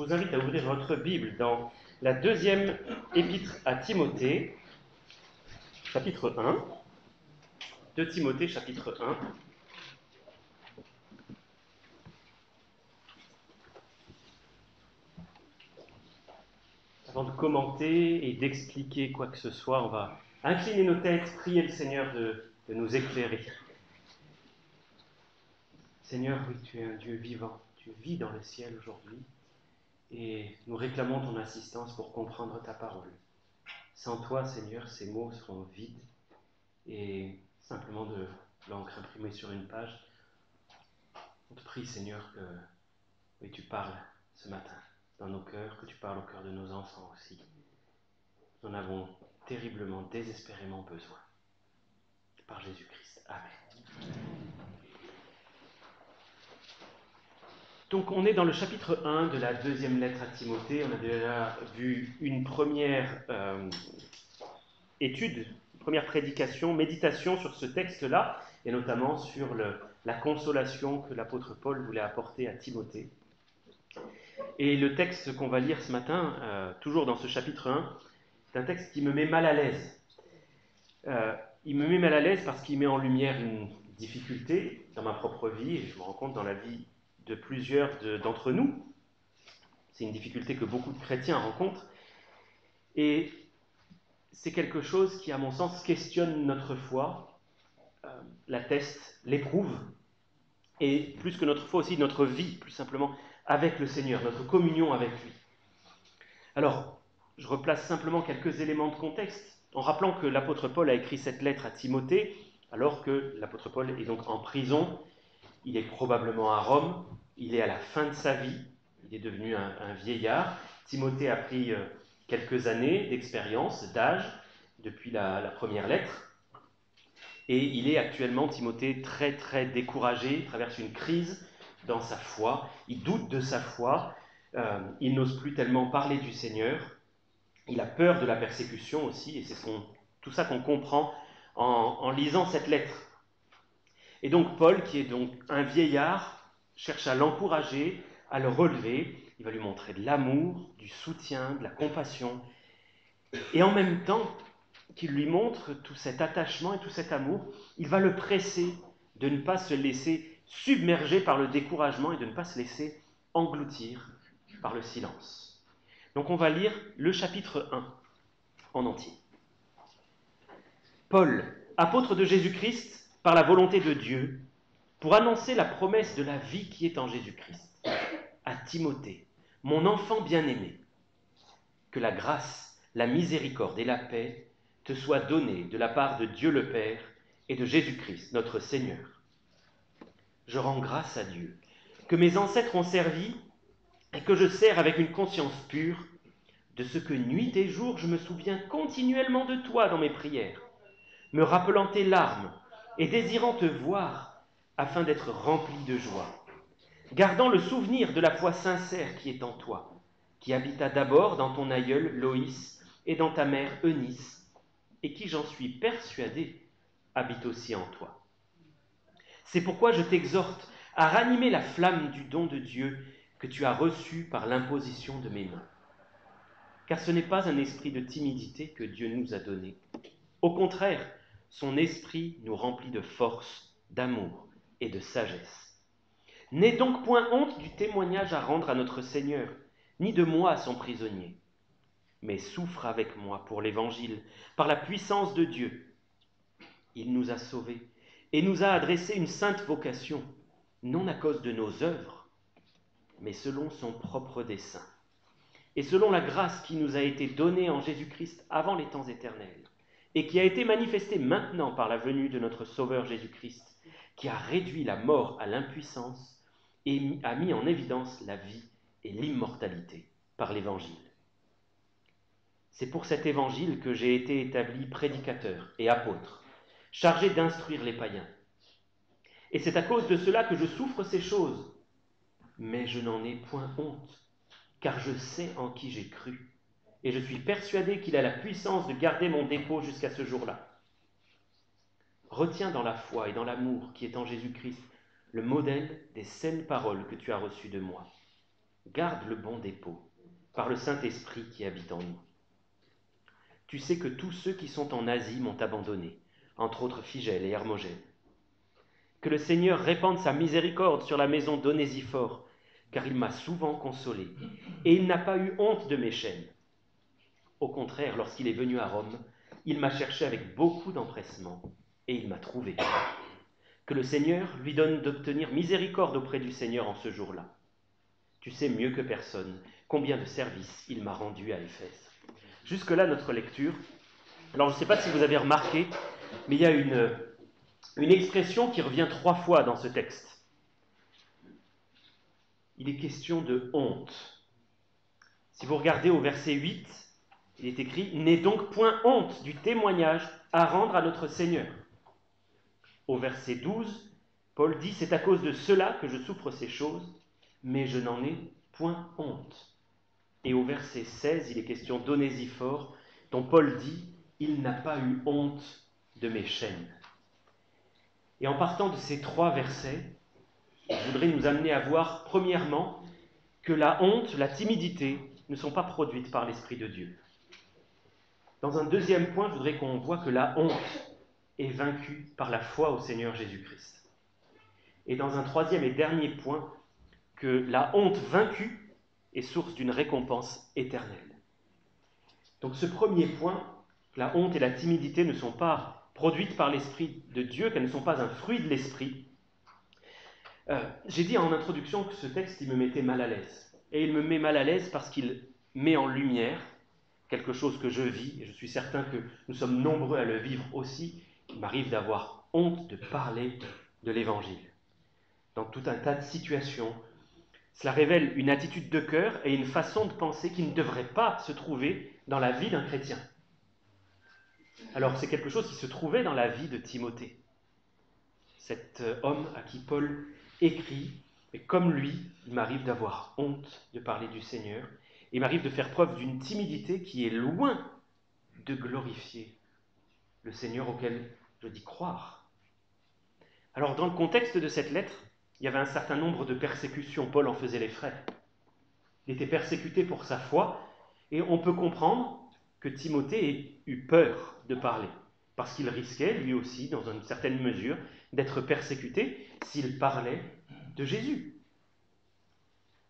vous invite à ouvrir votre Bible dans la deuxième épître à Timothée, chapitre 1. 2 Timothée, chapitre 1. Avant de commenter et d'expliquer quoi que ce soit, on va incliner nos têtes, prier le Seigneur de nous éclairer. Seigneur, oui, tu es un Dieu vivant, tu vis dans le ciel aujourd'hui et nous réclamons ton assistance pour comprendre ta parole. Sans toi, Seigneur, ces mots seront vides et simplement de l'encre imprimée sur une page. On te prie, Seigneur, que oui, tu parles ce matin dans nos cœurs, que tu parles au cœur de nos enfants aussi. Nous en avons terriblement, désespérément besoin. Par Jésus-Christ. Amen. Donc on est dans le chapitre 1 de la deuxième lettre à Timothée. On a déjà vu une première étude, une première prédication, méditation sur ce texte-là, et notamment sur la consolation que l'apôtre Paul voulait apporter à Timothée. Et le texte qu'on va lire ce matin, toujours dans ce chapitre 1, c'est un texte qui me met mal à l'aise. Il me met mal à l'aise parce qu'il met en lumière une difficulté dans ma propre vie, et je me rends compte dans la vie de plusieurs d'entre nous. C'est une difficulté que beaucoup de chrétiens rencontrent. Et c'est quelque chose qui, à mon sens, questionne notre foi, l'atteste, l'éprouve, et plus que notre foi aussi, notre vie, plus simplement, avec le Seigneur, notre communion avec lui. Alors, je replace simplement quelques éléments de contexte, en rappelant que l'apôtre Paul a écrit cette lettre à Timothée, alors que l'apôtre Paul est donc en prison, il est probablement à Rome, il est à la fin de sa vie, il est devenu un vieillard. Timothée a pris quelques années d'expérience, d'âge, depuis la première lettre, et il est actuellement, Timothée, très très découragé, il traverse une crise dans sa foi, il doute de sa foi, il n'ose plus tellement parler du Seigneur, il a peur de la persécution aussi, et c'est tout ça qu'on comprend en lisant cette lettre. Et donc Paul, qui est donc un vieillard, cherche à l'encourager, à le relever, il va lui montrer de l'amour, du soutien, de la compassion, et en même temps qu'il lui montre tout cet attachement et tout cet amour, il va le presser de ne pas se laisser submerger par le découragement et de ne pas se laisser engloutir par le silence. Donc on va lire le chapitre 1 en entier. Paul, apôtre de Jésus-Christ, par la volonté de Dieu, pour annoncer la promesse de la vie qui est en Jésus-Christ, à Timothée, mon enfant bien-aimé, que la grâce, la miséricorde et la paix te soient données de la part de Dieu le Père et de Jésus-Christ, notre Seigneur. Je rends grâce à Dieu, que mes ancêtres ont servi et que je sers avec une conscience pure, de ce que nuit et jour je me souviens continuellement de toi dans mes prières, me rappelant tes larmes et désirant te voir afin d'être rempli de joie, gardant le souvenir de la foi sincère qui est en toi, qui habita d'abord dans ton aïeul Loïs et dans ta mère Eunice, et qui, j'en suis persuadé, habite aussi en toi. C'est pourquoi je t'exhorte à ranimer la flamme du don de Dieu que tu as reçu par l'imposition de mes mains. Car ce n'est pas un esprit de timidité que Dieu nous a donné. Au contraire, son esprit nous remplit de force, d'amour et de sagesse. N'aie donc point honte du témoignage à rendre à notre Seigneur, ni de moi son prisonnier, mais souffre avec moi pour l'Évangile, par la puissance de Dieu. Il nous a sauvés et nous a adressé une sainte vocation, non à cause de nos œuvres, mais selon son propre dessein, et selon la grâce qui nous a été donnée en Jésus-Christ avant les temps éternels, et qui a été manifestée maintenant par la venue de notre Sauveur Jésus-Christ, qui a réduit la mort à l'impuissance et a mis en évidence la vie et l'immortalité par l'Évangile. C'est pour cet Évangile que j'ai été établi prédicateur et apôtre, chargé d'instruire les païens. Et c'est à cause de cela que je souffre ces choses. Mais je n'en ai point honte, car je sais en qui j'ai cru, et je suis persuadé qu'il a la puissance de garder mon dépôt jusqu'à ce jour-là. Retiens dans la foi et dans l'amour qui est en Jésus-Christ le modèle des saines paroles que tu as reçues de moi. garde le bon dépôt par le Saint-Esprit qui habite en nous. Tu sais que tous ceux qui sont en Asie m'ont abandonné, entre autres Phygèle et Hermogène. Que le Seigneur répande sa miséricorde sur la maison d'Onésiphore, car il m'a souvent consolé, et il n'a pas eu honte de mes chaînes. Au contraire, lorsqu'il est venu à Rome, il m'a cherché avec beaucoup d'empressement, et il m'a trouvé. Que le Seigneur lui donne d'obtenir miséricorde auprès du Seigneur en ce jour-là. Tu sais mieux que personne combien de services il m'a rendu à Éphèse. Jusque-là, notre lecture. Alors, je ne sais pas si vous avez remarqué, mais il y a une expression qui revient 3 fois dans ce texte. Il est question de honte. Si vous regardez au verset 8, il est écrit « N'aie donc point honte du témoignage à rendre à notre Seigneur ». Au verset 12, Paul dit « C'est à cause de cela que je souffre ces choses, mais je n'en ai point honte ». Et au verset 16, il est question d'Onésiphore, dont Paul dit « Il n'a pas eu honte de mes chaînes ». Et en partant de ces 3 versets, je voudrais nous amener à voir, premièrement, que la honte, la timidité ne sont pas produites par l'Esprit de Dieu. Dans un deuxième point, je voudrais qu'on voit que la honte est vaincue par la foi au Seigneur Jésus-Christ. Et dans un troisième et dernier point, que la honte vaincue est source d'une récompense éternelle. Donc ce premier point, la honte et la timidité ne sont pas produites par l'Esprit de Dieu, qu'elles ne sont pas un fruit de l'Esprit. J'ai dit en introduction que ce texte, il me mettait mal à l'aise. Et il me met mal à l'aise parce qu'il met en lumière quelque chose que je vis, et je suis certain que nous sommes nombreux à le vivre aussi. Il m'arrive d'avoir honte de parler de l'Évangile. Dans tout un tas de situations, cela révèle une attitude de cœur et une façon de penser qui ne devrait pas se trouver dans la vie d'un chrétien. Alors c'est quelque chose qui se trouvait dans la vie de Timothée, cet homme à qui Paul écrit, et comme lui, il m'arrive d'avoir honte de parler du Seigneur, et il m'arrive de faire preuve d'une timidité qui est loin de glorifier le Seigneur auquel je dis croire. Alors dans le contexte de cette lettre, il y avait un certain nombre de persécutions, Paul en faisait les frais. Il était persécuté pour sa foi, et on peut comprendre que Timothée ait eu peur de parler, parce qu'il risquait, lui aussi, dans une certaine mesure, d'être persécuté s'il parlait de Jésus.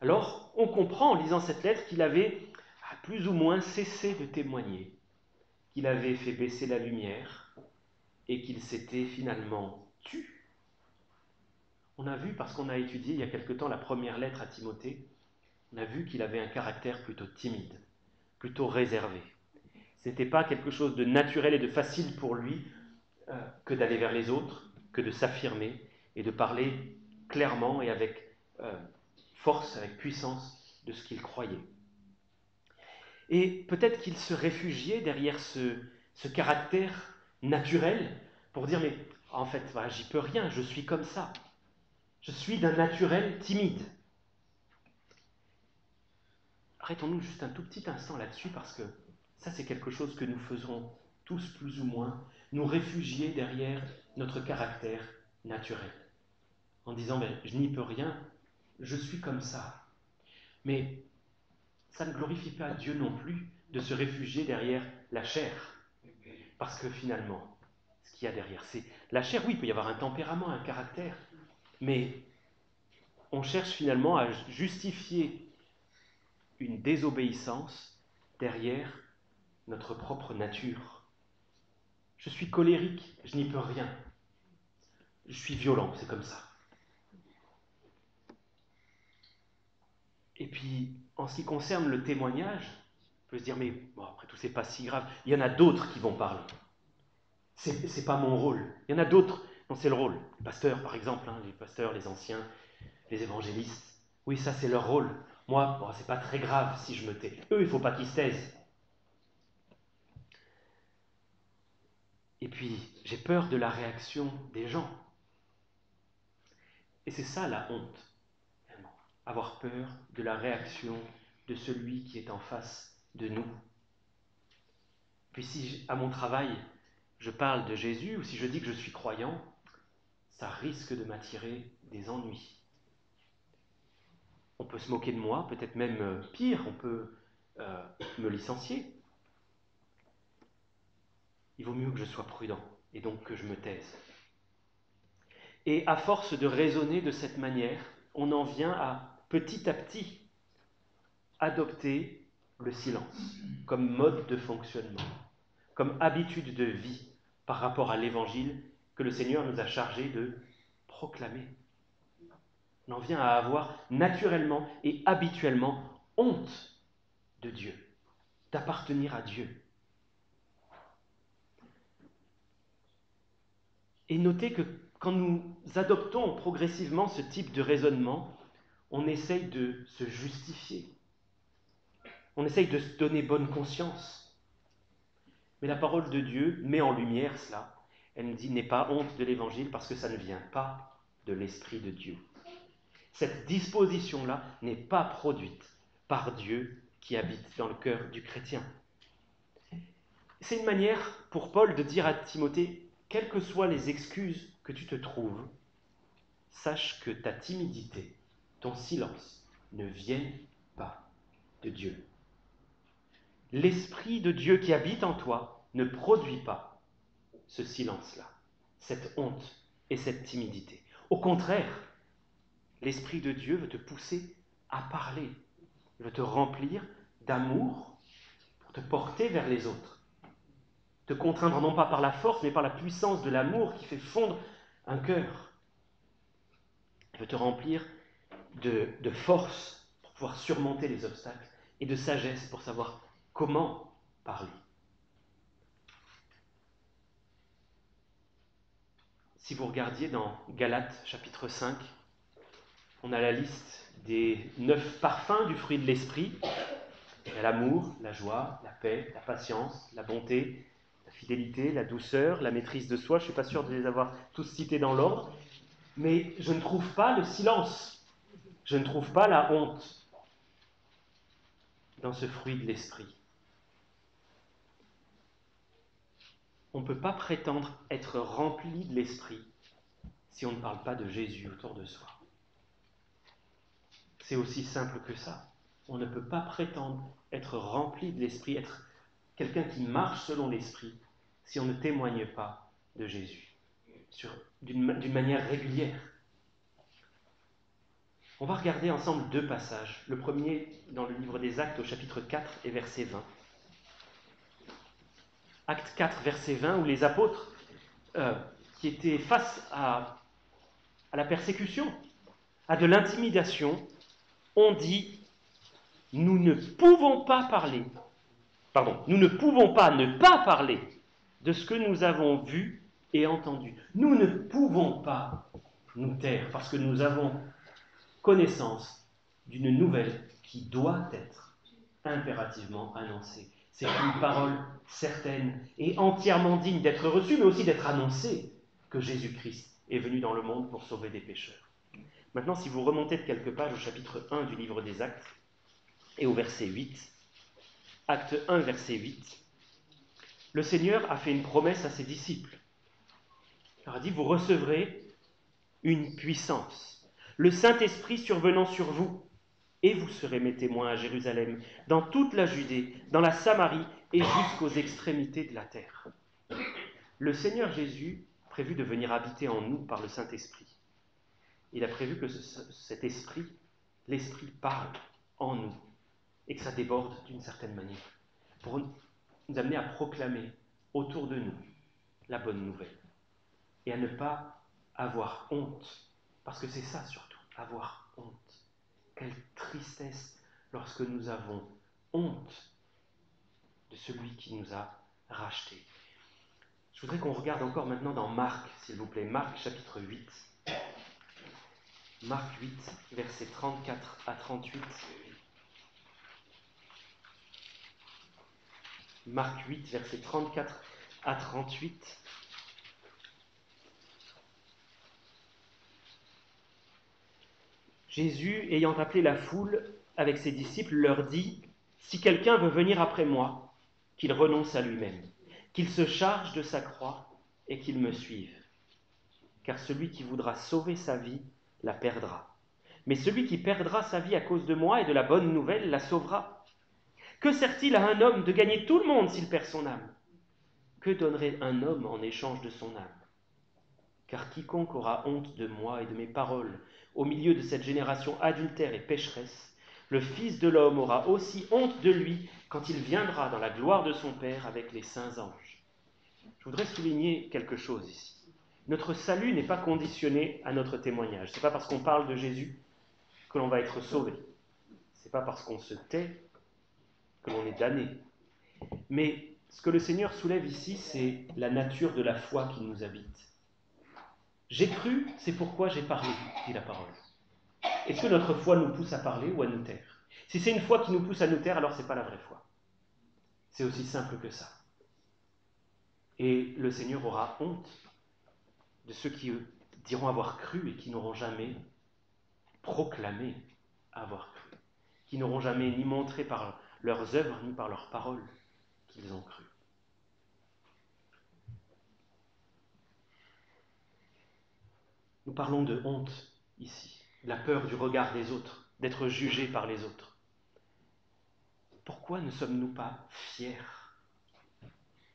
Alors, on comprend en lisant cette lettre qu'il avait plus ou moins cessé de témoigner, qu'il avait fait baisser la lumière et qu'il s'était finalement tu. On a vu, parce qu'on a étudié il y a quelque temps la première lettre à Timothée, on a vu qu'il avait un caractère plutôt timide, plutôt réservé. Ce n'était pas quelque chose de naturel et de facile pour lui que d'aller vers les autres, que de s'affirmer et de parler clairement et avec force, avec puissance de ce qu'il croyait. Et peut-être qu'il se réfugiait derrière ce caractère naturel pour dire mais en fait voilà, j'y peux rien, je suis comme ça. Je suis d'un naturel timide. Arrêtons-nous juste un tout petit instant là-dessus parce que ça c'est quelque chose que nous faisons tous plus ou moins, nous réfugier derrière notre caractère naturel. En disant mais je n'y peux rien, je suis comme ça. Mais ça ne glorifie pas Dieu non plus de se réfugier derrière la chair. Parce que finalement, ce qu'il y a derrière, c'est la chair, oui, il peut y avoir un tempérament, un caractère, mais on cherche finalement à justifier une désobéissance derrière notre propre nature. Je suis colérique, je n'y peux rien. Je suis violent, c'est comme ça. Et puis, en ce qui concerne le témoignage, on peut se dire, mais bon, après tout, c'est pas si grave. Il y en a d'autres qui vont parler. C'est pas mon rôle. Il y en a d'autres dont c'est le rôle. Les pasteurs, par exemple, les pasteurs, les anciens, les évangélistes. Oui, ça, c'est leur rôle. Moi, bon, c'est pas très grave si je me tais. Eux, il faut pas qu'ils se taisent. Et puis, j'ai peur de la réaction des gens. Et c'est ça la honte, vraiment. Avoir peur de la réaction de celui qui est en face de nous. Puis si à mon travail, je parle de Jésus, ou si je dis que je suis croyant, ça risque de m'attirer des ennuis. On peut se moquer de moi, peut-être même pire, on peut me licencier. Il vaut mieux que je sois prudent et donc que je me taise. Et à force de raisonner de cette manière, on en vient à petit adopter le silence comme mode de fonctionnement, comme habitude de vie par rapport à l'évangile que le Seigneur nous a chargé de proclamer. On en vient à avoir naturellement et habituellement honte de Dieu, d'appartenir à Dieu. Et notez que quand nous adoptons progressivement ce type de raisonnement, on essaye de se justifier. On essaye de se donner bonne conscience. Mais la parole de Dieu met en lumière cela. Elle nous dit, n'aie pas honte de l'évangile parce que ça ne vient pas de l'Esprit de Dieu. Cette disposition-là n'est pas produite par Dieu qui habite dans le cœur du chrétien. C'est une manière pour Paul de dire à Timothée, quelles que soient les excuses que tu te trouves, sache que ta timidité, ton silence, ne viennent pas de Dieu. L'Esprit de Dieu qui habite en toi ne produit pas ce silence-là, cette honte et cette timidité. Au contraire, l'Esprit de Dieu veut te pousser à parler, il veut te remplir d'amour pour te porter vers les autres, te contraindre non pas par la force, mais par la puissance de l'amour qui fait fondre un cœur. Il veut te remplir de force pour pouvoir surmonter les obstacles et de sagesse pour savoir comment parler. Si vous regardiez dans Galates chapitre 5, on a la liste des 9 parfums du fruit de l'esprit. Il y a l'amour, la joie, la paix, la patience, la bonté, la fidélité, la douceur, la maîtrise de soi. Je ne suis pas sûr de les avoir tous cités dans l'ordre, mais je ne trouve pas le silence, je ne trouve pas la honte dans ce fruit de l'esprit. On ne peut pas prétendre être rempli de l'esprit si on ne parle pas de Jésus autour de soi. C'est aussi simple que ça. On ne peut pas prétendre être rempli de l'esprit, être quelqu'un qui marche selon l'esprit, si on ne témoigne pas de Jésus, d'une manière régulière. On va regarder ensemble 2 passages. Le premier dans le livre des Actes au chapitre 4 et verset 20. Acte 4, verset 20, où les apôtres qui étaient face à la persécution, à de l'intimidation, ont dit « Nous ne pouvons pas nous ne pouvons pas ne pas parler de ce que nous avons vu et entendu. Nous ne pouvons pas nous taire parce que nous avons connaissance d'une nouvelle qui doit être impérativement annoncée. C'est une parole certaine et entièrement digne d'être reçue, mais aussi d'être annoncée, que Jésus-Christ est venu dans le monde pour sauver des pécheurs. Maintenant, si vous remontez de quelques pages au chapitre 1 du livre des Actes et au verset 8, Acte 1, verset 8, le Seigneur a fait une promesse à ses disciples. Il leur a dit, vous recevrez une puissance, le Saint-Esprit survenant sur vous, et vous serez mes témoins à Jérusalem, dans toute la Judée, dans la Samarie et jusqu'aux extrémités de la terre. Le Seigneur Jésus a prévu de venir habiter en nous par le Saint-Esprit. Il a prévu que cet esprit, l'Esprit, parle en nous et que ça déborde d'une certaine manière pour nous amener à proclamer autour de nous la bonne nouvelle et à ne pas avoir honte, parce que c'est ça surtout, avoir honte. Quelle tristesse lorsque nous avons honte de celui qui nous a rachetés. Je voudrais qu'on regarde encore maintenant dans Marc, s'il vous plaît. Marc chapitre 8. Marc 8, versets 34 à 38. Marc 8, versets 34 à 38. Jésus, ayant appelé la foule avec ses disciples, leur dit « Si quelqu'un veut venir après moi, qu'il renonce à lui-même, qu'il se charge de sa croix et qu'il me suive. Car celui qui voudra sauver sa vie la perdra. mais celui qui perdra sa vie à cause de moi et de la bonne nouvelle la sauvera. Que sert-il à un homme de gagner tout le monde s'il perd son âme? Que donnerait un homme en échange de son âme? Car quiconque aura honte de moi et de mes paroles au milieu de cette génération adultère et pécheresse, le Fils de l'homme aura aussi honte de lui quand il viendra dans la gloire de son Père avec les saints anges. Je voudrais souligner quelque chose ici. Notre salut n'est pas conditionné à notre témoignage. Ce n'est pas parce qu'on parle de Jésus que l'on va être sauvé. Ce n'est pas parce qu'on se tait que l'on est damné. Mais ce que le Seigneur soulève ici, c'est la nature de la foi qui nous habite. J'ai cru, c'est pourquoi j'ai parlé, dit la parole. Est-ce que notre foi nous pousse à parler ou à nous taire? Si c'est une foi qui nous pousse à nous taire, alors ce n'est pas la vraie foi. C'est aussi simple que ça. Et le Seigneur aura honte de ceux qui diront avoir cru et qui n'auront jamais proclamé avoir cru, qui n'auront jamais ni montré par leurs œuvres ni par leurs paroles qu'ils ont cru. Nous parlons de honte ici, la peur du regard des autres, d'être jugé par les autres. Pourquoi ne sommes-nous pas fiers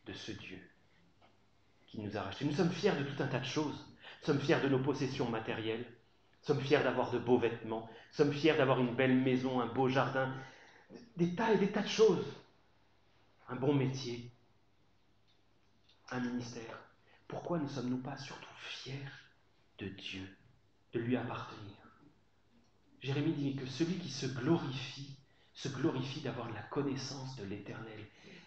de ce Dieu qui nous a rachetés? Nous sommes fiers de tout un tas de choses. Nous sommes fiers de nos possessions matérielles. Nous sommes fiers d'avoir de beaux vêtements. Nous sommes fiers d'avoir une belle maison, un beau jardin. Des tas et des tas de choses. Un bon métier. Un ministère. Pourquoi ne sommes-nous pas surtout fiers de Dieu, de lui appartenir? Jérémie dit que celui qui se glorifie d'avoir la connaissance de l'Éternel.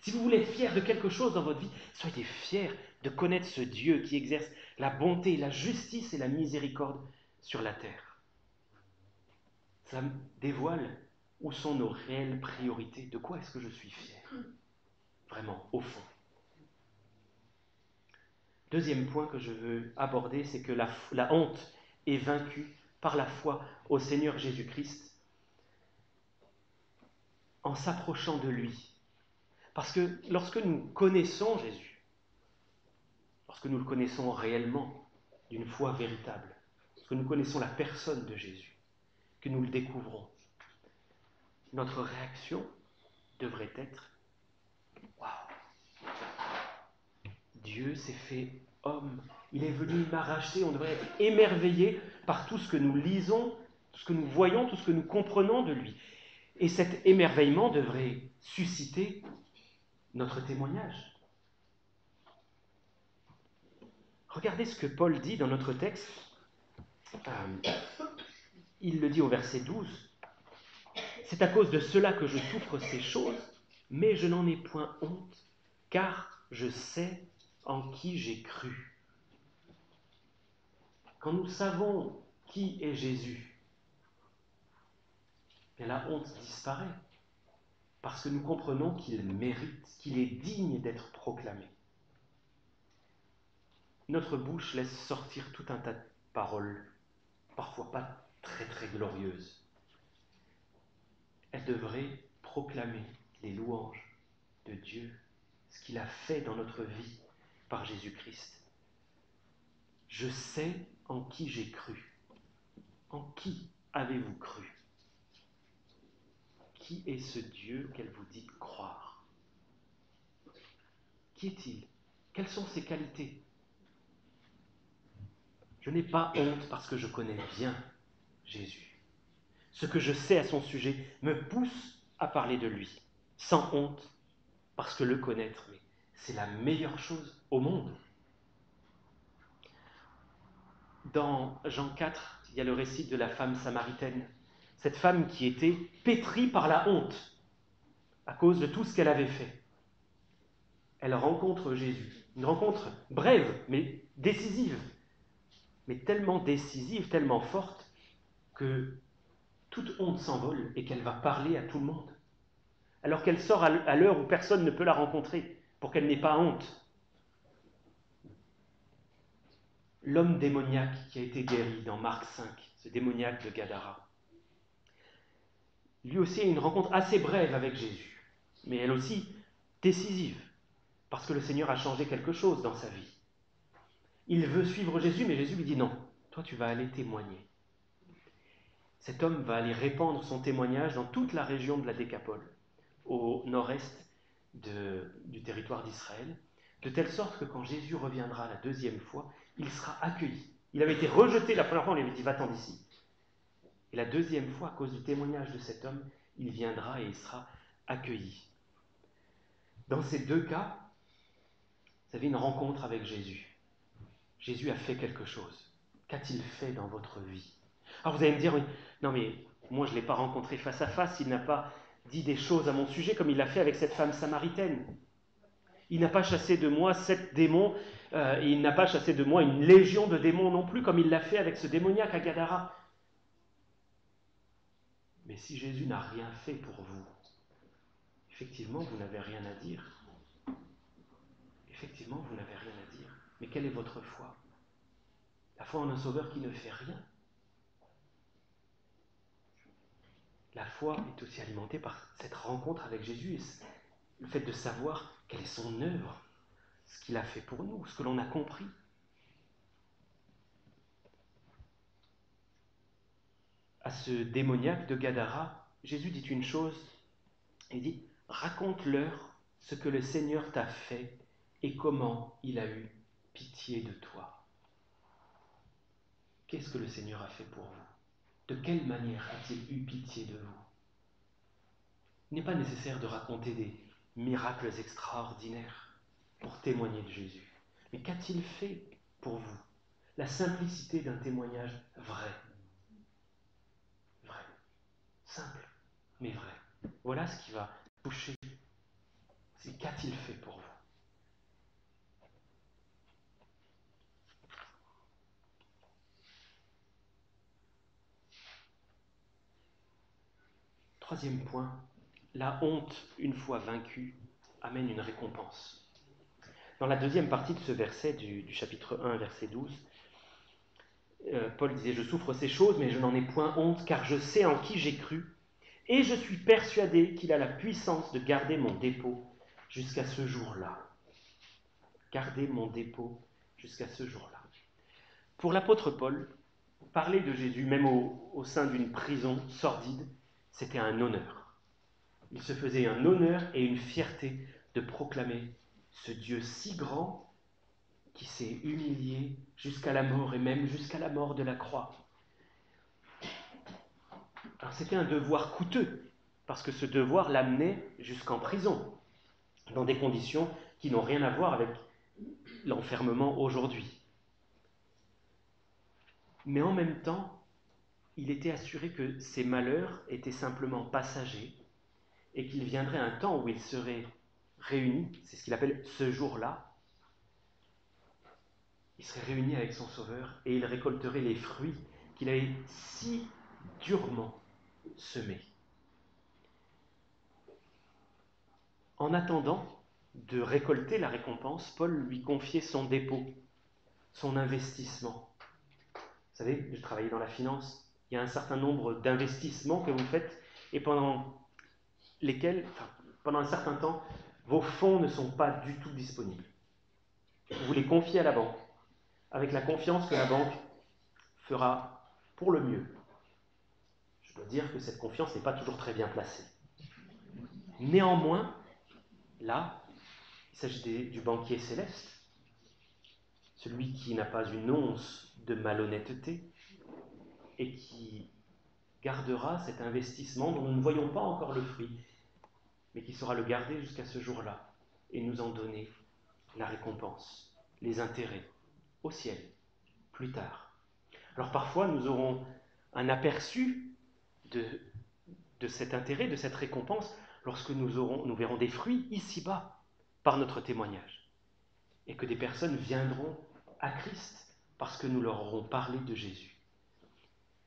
Si vous voulez être fiers de quelque chose dans votre vie, soyez fiers de connaître ce Dieu qui exerce la bonté, la justice et la miséricorde sur la terre. Ça dévoile où sont nos réelles priorités. De quoi est-ce que je suis fier? Vraiment, au fond. Deuxième point que je veux aborder, c'est que la honte est vaincue par la foi au Seigneur Jésus-Christ en s'approchant de lui. Parce que lorsque nous connaissons Jésus, lorsque nous le connaissons réellement, d'une foi véritable, lorsque nous connaissons la personne de Jésus, que nous le découvrons, notre réaction devrait être « Waouh! Dieu s'est fait homme, il est venu, il m'a racheté », on devrait être émerveillé par tout ce que nous lisons, tout ce que nous voyons, tout ce que nous comprenons de lui. Et cet émerveillement devrait susciter notre témoignage. Regardez ce que Paul dit dans notre texte. Il le dit au verset 12. « C'est à cause de cela que je souffre ces choses, mais je n'en ai point honte, car je sais en qui j'ai cru. » Quand nous savons qui est Jésus, la honte disparaît, parce que nous comprenons qu'il mérite, qu'il est digne d'être proclamé. Notre bouche laisse sortir tout un tas de paroles, parfois pas très très glorieuses. Elle devrait proclamer les louanges de Dieu, ce qu'il a fait dans notre vie par Jésus-Christ. Je sais en qui j'ai cru. En qui avez-vous cru? Qui est ce Dieu qu'elle vous dit croire? Qui est-il? Quelles sont ses qualités? Je n'ai pas honte parce que je connais bien Jésus. Ce que je sais à son sujet me pousse à parler de lui, sans honte, parce que le connaître, c'est la meilleure chose au monde. Dans Jean 4, il y a le récit de la femme samaritaine, cette femme qui était pétrie par la honte à cause de tout ce qu'elle avait fait. Elle rencontre Jésus, une rencontre brève, mais décisive, mais tellement décisive, tellement forte, que toute honte s'envole et qu'elle va parler à tout le monde. Alors qu'elle sort à l'heure où personne ne peut la rencontrer, pour qu'elle n'ait pas honte. L'homme démoniaque qui a été guéri dans Marc 5, ce démoniaque de Gadara, lui aussi a une rencontre assez brève avec Jésus, mais elle aussi décisive, parce que le Seigneur a changé quelque chose dans sa vie. Il veut suivre Jésus, mais Jésus lui dit non, toi tu vas aller témoigner. cet homme va aller répandre son témoignage dans toute la région de la Décapole, au nord-est du territoire d'Israël, de telle sorte que quand Jésus reviendra la deuxième fois, il sera accueilli. Il avait été rejeté la première fois, on lui avait dit « va-t'en d'ici ». Et la deuxième fois, à cause du témoignage de cet homme, il viendra et il sera accueilli. Dans ces deux cas, vous avez une rencontre avec Jésus. Jésus a fait quelque chose. Qu'a-t-il fait dans votre vie? Alors vous allez me dire, oui, non mais moi je ne l'ai pas rencontré face à face, il n'a pas dit des choses à mon sujet comme il l'a fait avec cette femme samaritaine. Il n'a pas chassé de moi 7 démons, et il n'a pas chassé de moi une légion de démons non plus, comme il l'a fait avec ce démoniaque à Gadara. Mais si Jésus n'a rien fait pour vous, effectivement, vous n'avez rien à dire. Effectivement, vous n'avez rien à dire. Mais quelle est votre foi? La foi en un sauveur qui ne fait rien. La foi est aussi alimentée par cette rencontre avec Jésus, et le fait de savoir quelle est son œuvre, ce qu'il a fait pour nous, ce que l'on a compris. À ce démoniaque de Gadara, Jésus dit une chose, il dit « Raconte-leur ce que le Seigneur t'a fait et comment il a eu pitié de toi. » Qu'est-ce que le Seigneur a fait pour vous? De quelle manière a-t-il eu pitié de vous? Il n'est pas nécessaire de raconter des miracles extraordinaires pour témoigner de Jésus. Mais qu'a-t-il fait pour vous? La simplicité d'un témoignage vrai. Vrai. Simple, mais vrai. Voilà ce qui va toucher. C'est qu'a-t-il fait pour vous? Troisième point, la honte, une fois vaincue, amène une récompense. Dans la deuxième partie de ce verset du chapitre 1, verset 12, Paul disait « Je souffre ces choses, mais je n'en ai point honte, car je sais en qui j'ai cru, et je suis persuadé qu'il a la puissance de garder mon dépôt jusqu'à ce jour-là. » Garder mon dépôt jusqu'à ce jour-là. Pour l'apôtre Paul, parler de Jésus, même au sein d'une prison sordide, c'était un honneur. Il se faisait un honneur et une fierté de proclamer ce Dieu si grand qui s'est humilié jusqu'à la mort et même jusqu'à la mort de la croix. Alors c'était un devoir coûteux, parce que ce devoir l'amenait jusqu'en prison, dans des conditions qui n'ont rien à voir avec l'enfermement aujourd'hui. Mais en même temps, il était assuré que ces malheurs étaient simplement passagers et qu'il viendrait un temps où il serait réuni, c'est ce qu'il appelle ce jour-là, il serait réuni avec son Sauveur et il récolterait les fruits qu'il avait si durement semés. En attendant de récolter la récompense, Paul lui confiait son dépôt, son investissement. Vous savez, je travaillais dans la finance, il y a un certain nombre d'investissements que vous faites et pendant un certain temps, vos fonds ne sont pas du tout disponibles. Vous les confiez à la banque, avec la confiance que la banque fera pour le mieux. Je dois dire que cette confiance n'est pas toujours très bien placée. Néanmoins, là, il s'agit du banquier céleste, celui qui n'a pas une once de malhonnêteté et qui gardera cet investissement dont nous ne voyons pas encore le fruit, mais qui saura le garder jusqu'à ce jour-là et nous en donner la récompense, les intérêts, au ciel, plus tard. Alors parfois, nous aurons un aperçu de cet intérêt, de cette récompense, lorsque nous verrons des fruits ici-bas par notre témoignage, et que des personnes viendront à Christ parce que nous leur aurons parlé de Jésus.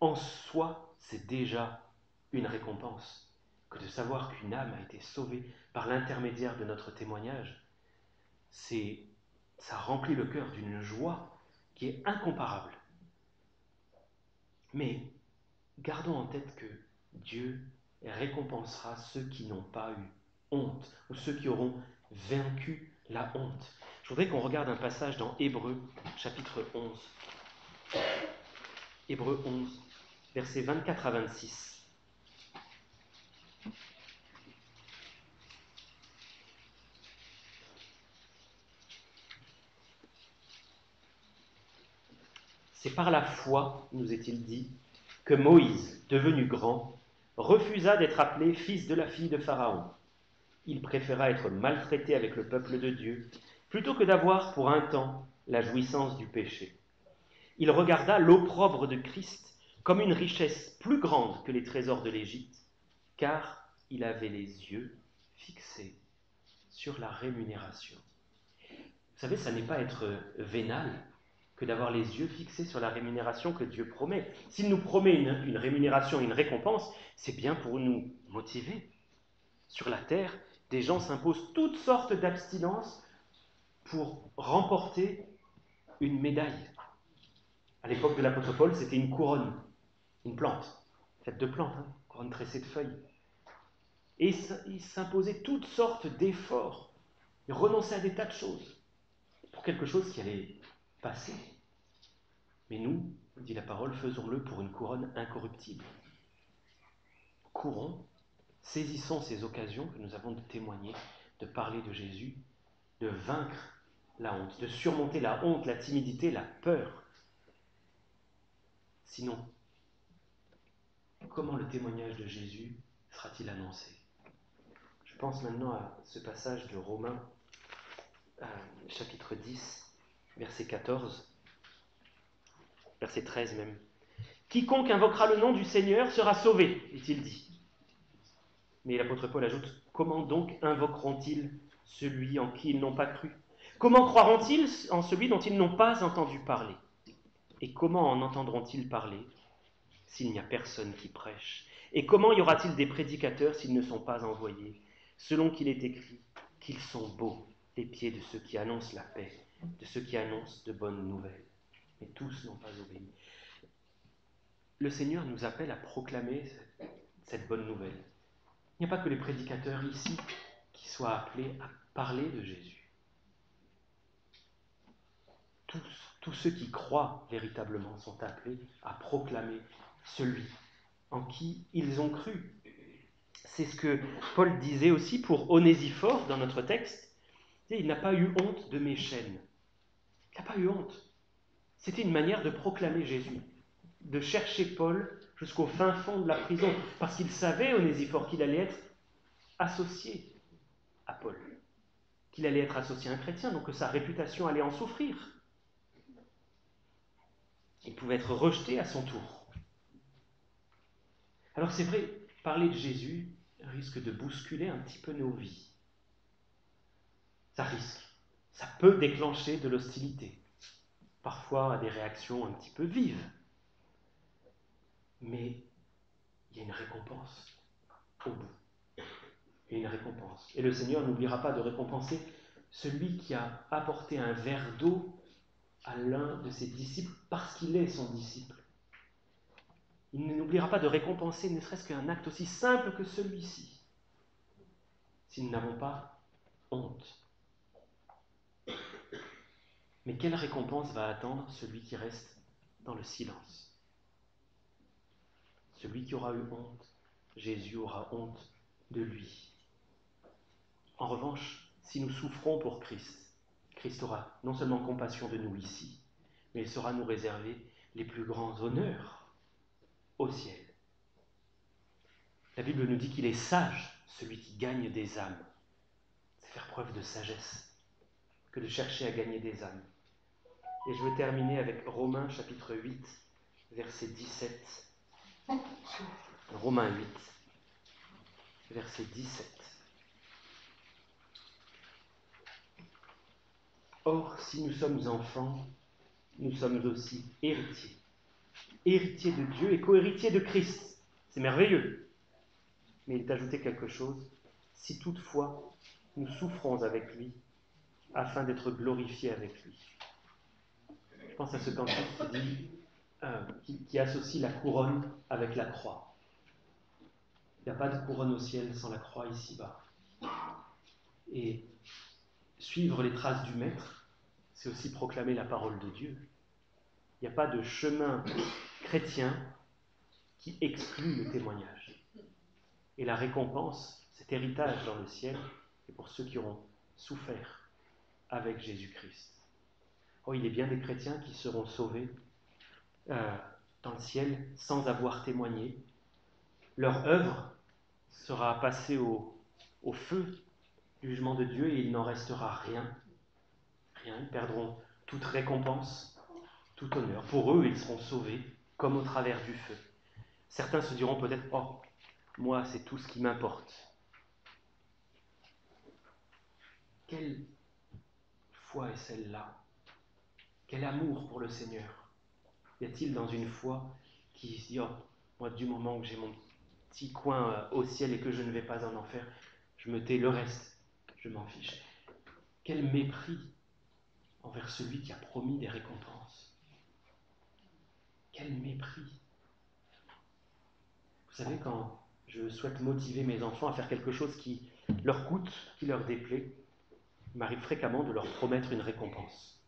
En soi, c'est déjà une récompense que de savoir qu'une âme a été sauvée par l'intermédiaire de notre témoignage. Ça remplit le cœur d'une joie qui est incomparable. Mais gardons en tête que Dieu récompensera ceux qui n'ont pas eu honte, ou ceux qui auront vaincu la honte. Je voudrais qu'on regarde un passage dans Hébreux, chapitre 11. Hébreux 11. versets 24 à 26. C'est par la foi, nous est-il dit, que Moïse, devenu grand, refusa d'être appelé fils de la fille de Pharaon. Il préféra être maltraité avec le peuple de Dieu, plutôt que d'avoir pour un temps la jouissance du péché. Il regarda l'opprobre de Christ comme une richesse plus grande que les trésors de l'Égypte, car il avait les yeux fixés sur la rémunération. Vous savez, ça n'est pas être vénal que d'avoir les yeux fixés sur la rémunération que Dieu promet. S'il nous promet une rémunération, une récompense, c'est bien pour nous motiver. Sur la terre, des gens s'imposent toutes sortes d'abstinences pour remporter une médaille. À l'époque de l'apôtre Paul, c'était une couronne, une plante, faite de plantes, couronne tressée de feuilles. Et ils s'imposaient toutes sortes d'efforts, ils renonçaient à des tas de choses pour quelque chose qui allait passer. Mais nous, dit la parole, faisons-le pour une couronne incorruptible. Courons, saisissons ces occasions que nous avons de témoigner, de parler de Jésus, de vaincre la honte, de surmonter la honte, la timidité, la peur. Sinon, comment le témoignage de Jésus sera-t-il annoncé? Je pense maintenant à ce passage de Romains, chapitre 10, verset 14, verset 13 même. « Quiconque invoquera le nom du Seigneur sera sauvé, est-il dit. » Mais l'apôtre Paul ajoute, « Comment donc invoqueront-ils celui en qui ils n'ont pas cru? Comment croiront-ils en celui dont ils n'ont pas entendu parler? Et comment en entendront-ils parler s'il n'y a personne qui prêche? Et comment y aura-t-il des prédicateurs s'ils ne sont pas envoyés? Selon qu'il est écrit, qu'ils sont beaux les pieds de ceux qui annoncent la paix, de ceux qui annoncent de bonnes nouvelles. Mais tous n'ont pas obéi. » Le Seigneur nous appelle à proclamer cette bonne nouvelle. Il n'y a pas que les prédicateurs ici qui soient appelés à parler de Jésus. Tous ceux qui croient véritablement sont appelés à proclamer celui en qui ils ont cru. C'est ce que Paul disait aussi pour Onésiphore dans notre texte. Il n'a pas eu honte de mes chaînes. Il n'a pas eu honte. C'était une manière de proclamer Jésus, de chercher Paul jusqu'au fin fond de la prison, parce qu'il savait, Onésiphore, qu'il allait être associé à Paul, qu'il allait être associé à un chrétien, donc que sa réputation allait en souffrir. Il pouvait être rejeté à son tour. Alors c'est vrai, parler de Jésus risque de bousculer un petit peu nos vies. Ça peut déclencher de l'hostilité, parfois des réactions un petit peu vives. Mais il y a une récompense au bout. Il y a une récompense. Et le Seigneur n'oubliera pas de récompenser celui qui a apporté un verre d'eau à l'un de ses disciples parce qu'il est son disciple. Il n'oubliera pas de récompenser ne serait-ce qu'un acte aussi simple que celui-ci, si nous n'avons pas honte. Mais quelle récompense va attendre celui qui reste dans le silence? Celui qui aura eu honte, Jésus aura honte de lui. En revanche, si nous souffrons pour Christ, Christ aura non seulement compassion de nous ici, mais il saura nous réserver les plus grands honneurs au ciel. La Bible nous dit qu'il est sage, celui qui gagne des âmes. C'est faire preuve de sagesse que de chercher à gagner des âmes. Et je veux terminer avec Romains chapitre 8, verset 17. Romains 8, verset 17. Or, si nous sommes enfants, nous sommes aussi héritiers. Héritiers de Dieu et co-héritiers de Christ. C'est merveilleux. Mais il est ajouté quelque chose. Si toutefois nous souffrons avec lui, afin d'être glorifiés avec lui. Je pense à ce cantique qui associe la couronne avec la croix. Il n'y a pas de couronne au ciel sans la croix ici-bas. Et suivre les traces du Maître, c'est aussi proclamer la parole de Dieu. Il n'y a pas de chemin chrétien qui exclut le témoignage. Et la récompense, cet héritage dans le ciel, est pour ceux qui auront souffert avec Jésus-Christ. Oh, il est bien des chrétiens qui seront sauvés dans le ciel sans avoir témoigné. Leur œuvre sera passée au feu du jugement de Dieu et il n'en restera rien. Rien, ils perdront toute récompense, tout honneur. Pour eux, ils seront sauvés comme au travers du feu. Certains se diront peut-être « Oh, moi, c'est tout ce qui m'importe. » Quelle foi est celle-là? Quel amour pour le Seigneur? Y a-t-il dans une foi qui se dit « Oh, moi, du moment que j'ai mon petit coin au ciel et que je ne vais pas en enfer, je me tais, le reste, je m'en fiche. » Quel mépris envers celui qui a promis des récompenses. Quel mépris! Vous savez, quand je souhaite motiver mes enfants à faire quelque chose qui leur coûte, qui leur déplaît, il m'arrive fréquemment de leur promettre une récompense.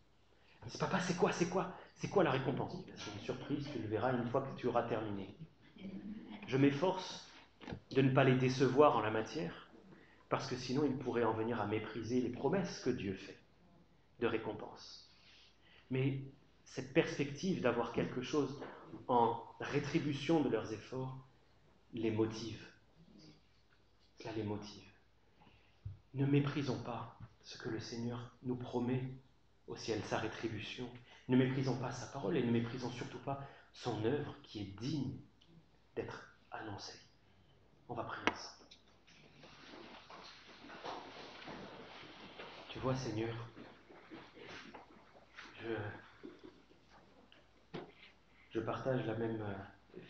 Ils disent « Papa, c'est quoi la récompense ?» C'est une surprise, tu le verras une fois que tu auras terminé. Je m'efforce de ne pas les décevoir en la matière, parce que sinon ils pourraient en venir à mépriser les promesses que Dieu fait de récompense. Mais cette perspective d'avoir quelque chose en rétribution de leurs efforts les motive. Cela les motive. Ne méprisons pas ce que le Seigneur nous promet au ciel, sa rétribution. Ne méprisons pas sa parole et ne méprisons surtout pas son œuvre qui est digne d'être annoncée. On va prier ensemble. Tu vois, Seigneur, je partage la même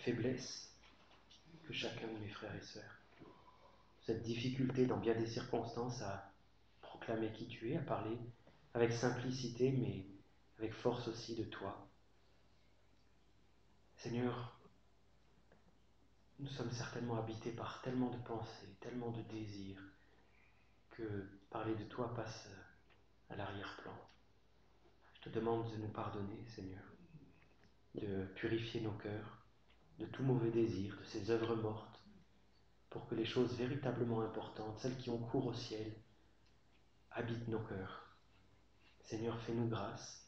faiblesse que chacun de mes frères et sœurs. Cette difficulté dans bien des circonstances à proclamer qui tu es, à parler avec simplicité, mais avec force aussi de toi. Seigneur, nous sommes certainement habités par tellement de pensées, tellement de désirs, que parler de toi passe à l'arrière-plan. Je te demande de nous pardonner, Seigneur, de purifier nos cœurs de tout mauvais désir, de ces œuvres mortes, pour que les choses véritablement importantes, celles qui ont cours au ciel, habitent nos cœurs. Seigneur, fais-nous grâce,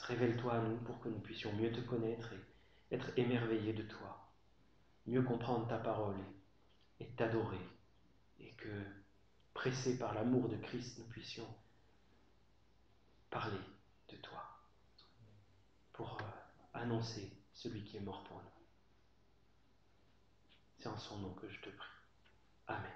révèle-toi à nous pour que nous puissions mieux te connaître et être émerveillés de toi, mieux comprendre ta parole et t'adorer, et que, pressés par l'amour de Christ, nous puissions parler de toi pour annoncer celui qui est mort pour nous. C'est en son nom que je te prie. Amen.